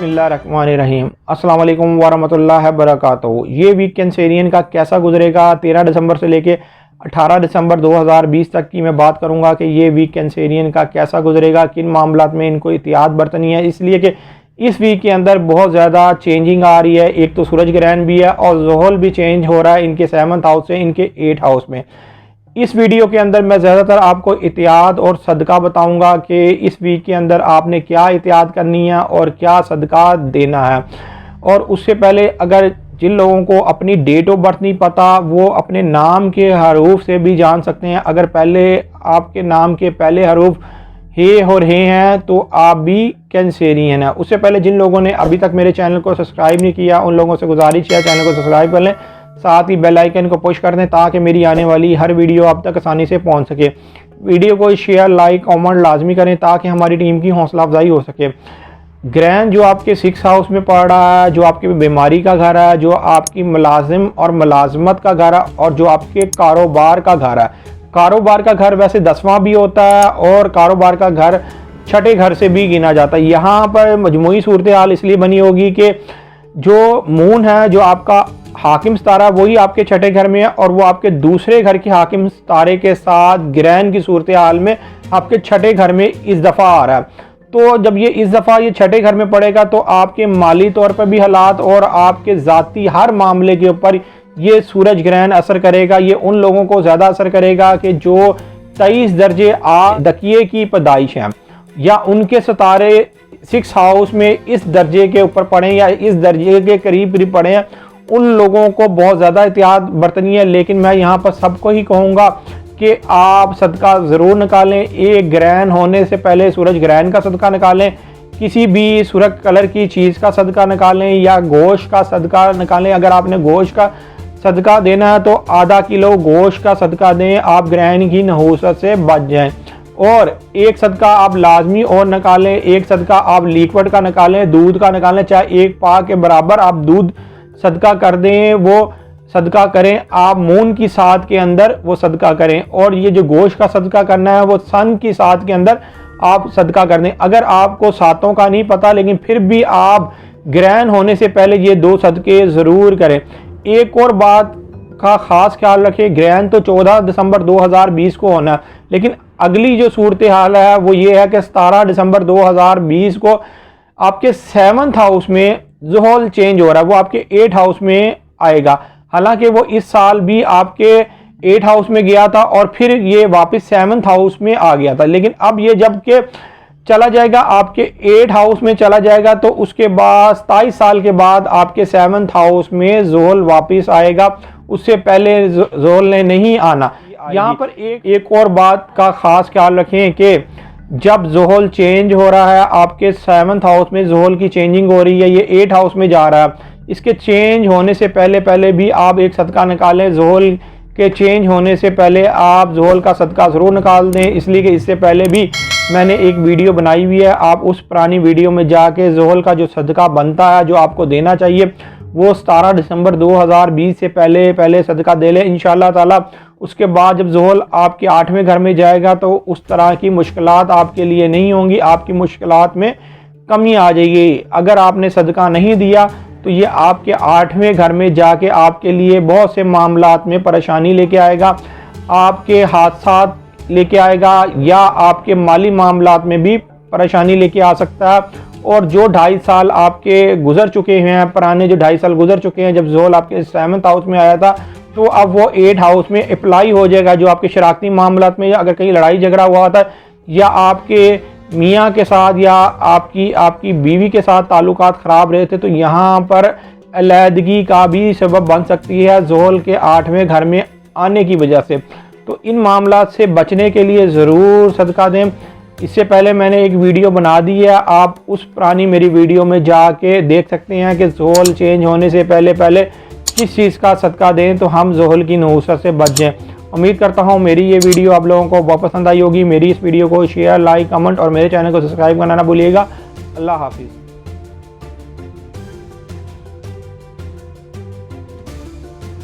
बिस्मिल्लाहिर्रहमानिर्रहीम अस्सलाम वालेकुम वरहमतुल्लाहि वबरकातुहू। ये वीक कैंसेरियन का कैसा गुजरेगा 13 दिसंबर से लेके 18 दिसंबर 2020 तक की मैं बात करूंगा कि ये वीक कैंसेरियन का कैसा गुजरेगा, किन मामलात में इनको एहतियात बरतनी है, इसलिए कि इस वीक के अंदर बहुत ज़्यादा चेंजिंग आ रही है। एक तो सूरज ग्रहण भी है और ज़ोहल भी चेंज हो रहा है इनके 7th हाउस से इनके 8th हाउस में। इस वीडियो के अंदर मैं ज़्यादातर आपको एहतियात और सदका बताऊंगा कि इस वीक के अंदर आपने क्या एहतियात करनी है और क्या सदका देना है। और उससे पहले अगर जिन लोगों को अपनी डेट ऑफ बर्थ नहीं पता वो अपने नाम के हरूफ से भी जान सकते हैं। अगर पहले आपके नाम के पहले हरूफ हे और हे हैं तो आप भी कैंसेरियन है। उससे पहले जिन लोगों ने अभी तक मेरे चैनल को सब्सक्राइब नहीं किया उन लोगों से गुजारिश है चैनल को सब्सक्राइब कर लें, साथ ही बेल आइकन को पुश कर दें ताकि मेरी आने वाली हर वीडियो आप तक आसानी से पहुंच सके। वीडियो को शेयर लाइक कमेंट लाजमी करें ताकि हमारी टीम की हौसला अफजाई हो सके। ग्रहण जो आपके 6th हाउस में पड़ रहा है, जो आपकी बीमारी का घर है, जो आपकी मुलाजिम और मुलाजमत का घर है और जो आपके कारोबार का घर है। कारोबार का घर वैसे 10वां भी होता है और कारोबार का घर छठे घर से भी गिना जाता है। यहाँ पर मजमूई सूरत हाल इसलिए बनी होगी कि जो मून है, जो आपका हाकिम सितारा, वही आपके छठे घर में है और वो आपके दूसरे घर के हाकिम सितारे के साथ ग्रहण की सूरत हाल में आपके छठे घर में इस दफ़ा आ रहा है। तो जब ये इस दफ़ा ये छठे घर में पड़ेगा तो आपके माली तौर पर भी हालात और आपके ज़ाती हर मामले के ऊपर ये सूरज ग्रहण असर करेगा। ये उन लोगों को ज़्यादा असर करेगा कि जो 23 दर्जे दकिये की पैदाइश हैं या उनके सितारे 6th हाउस में इस दर्जे के ऊपर पड़े या इस दर्जे के करीब पड़े हैं, उन लोगों को बहुत ज़्यादा एहतियात बरतनी है। लेकिन मैं यहाँ पर सबको ही कहूँगा कि आप सदका ज़रूर निकालें। एक ग्रहण होने से पहले सूरज ग्रहण का सदका निकालें, किसी भी सुर्ख कलर की चीज़ का सदका निकालें या गोश्त का सदका निकालें। अगर आपने गोश्त का सदका देना है तो आधा किलो गोश्त का सदका दें, आप ग्रहण की नहूसत से बच जाएं। और एक सदका आप लाजमी और निकालें, एक सदका आप लिक्विड का निकालें, दूध का निकालें, चाहे एक पाव के बराबर आप दूध सदका कर दें, वो सदका करें। आप मून की साथ के अंदर वो सदका करें और ये जो गोश्त का सदका करना है वो सन की साथ के अंदर आप सदका कर दें। अगर आपको सातों का नहीं पता लेकिन फिर भी आप ग्रहण होने से पहले ये 2 सदके ज़रूर करें। एक और बात का ख़ास ख्याल रखें, ग्रहण तो 14 दिसंबर 2020 को होना है लेकिन अगली जो सूरत हाल है वो ये है कि 17 दिसंबर 2020 को आपके 7th हाउस में ज़ोहल चेंज हो रहा है, वो आपके 8th हाउस में आएगा। हालांकि वो इस साल भी आपके 8th हाउस में गया था और फिर ये वापस 7th हाउस में आ गया था, लेकिन अब ये जब के चला जाएगा आपके 8th हाउस में चला जाएगा तो उसके बाद 27 साल के बाद आपके 7th हाउस में ज़ोहल वापस आएगा। उससे पहले ज़ोहल ने नहीं आना। यहाँ पर एक और बात का ख़ास ख्याल रखें कि जब ज़ोहल चेंज हो रहा है आपके 7th हाउस में ज़ोहल की चेंजिंग हो रही है, ये 8th हाउस में जा रहा है। इसके चेंज होने से पहले भी आप एक सदका निकालें। ज़ोहल के चेंज होने से पहले आप ज़ोहल का सदका ज़रूर निकाल दें, इसलिए कि इससे पहले भी मैंने एक वीडियो बनाई हुई है। आप उस पुरानी वीडियो में जाके ज़ोहल का जो सदका बनता है जो आपको देना चाहिए वो 17 दिसंबर 2020 से पहले सदका दे लें इंशाअल्लाह ताला। उसके बाद जब ज़ोहल आपके 8वें घर में जाएगा तो उस तरह की मुश्किलात आपके लिए नहीं होंगी, आपकी मुश्किलात में कमी आ जाएगी। अगर आपने सदका नहीं दिया तो ये आपके 8वें घर में जाके आपके लिए बहुत से मामलात में परेशानी लेके आएगा, आपके हादसात लेके आएगा या आपके माली मामलात में भी परेशानी लेके आ सकता है। और जो 2.5 साल आपके गुजर चुके हैं, पुराने जो 2.5 साल गुजर चुके हैं जब ज़ोहल आपके 7th हाउस में आया था, तो अब वो 8th हाउस में अप्लाई हो जाएगा। जो आपके शरारती मामलात में अगर कहीं लड़ाई झगड़ा हुआ था या आपके मियाँ के साथ या आपकी बीवी के साथ ताल्लुकात ख़राब रहे थे तो यहाँ पर अलहदगी का भी सबब बन सकती है ज़ोहल के 8वें घर में आने की वजह से। तो इन मामलात से बचने के लिए ज़रूर सदका दें। इससे पहले मैंने एक वीडियो बना दी है, आप उस पुरानी मेरी वीडियो में जाके देख सकते हैं कि ज़ोहल चेंज होने से पहले किस चीज़ का सदका दें तो हम ज़ोहल की नहूसत से बच जाएँ। उम्मीद करता हूँ मेरी ये वीडियो आप लोगों को बहुत पसंद आई होगी। मेरी इस वीडियो को शेयर लाइक कमेंट और मेरे चैनल को सब्सक्राइब करना ना भूलिएगा। अल्लाह हाफिज़।